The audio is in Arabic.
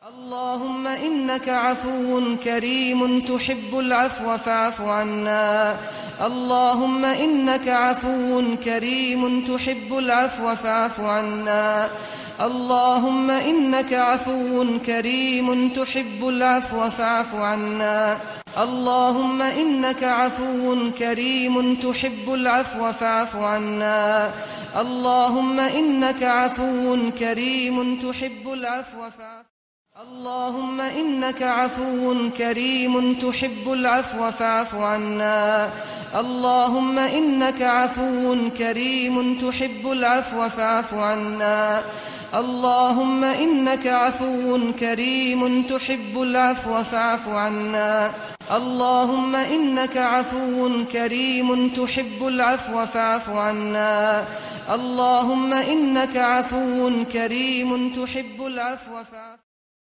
اللهم إنك عفو كريم تحب العفو فاعف عنا. اللهم إنك عفو كريم تحب العفو فاعف عنا. اللهم إنك عفو كريم تحب العفو فاعف عنا. اللهم إنك عفو كريم تحب العفو فاعف عنا. اللهم إنك عفو كريم تحب العفو فاعف. اللهم إنك عفو كريم تحب العفو فاعف عنا. اللهم إنك عفو كريم تحب العفو فاعف عنا. اللهم إنك عفو كريم تحب العفو فاعف عنا. اللهم إنك عفو كريم تحب العفو فاعف عنا. اللهم إنك عفو كريم تحب العفو فاعف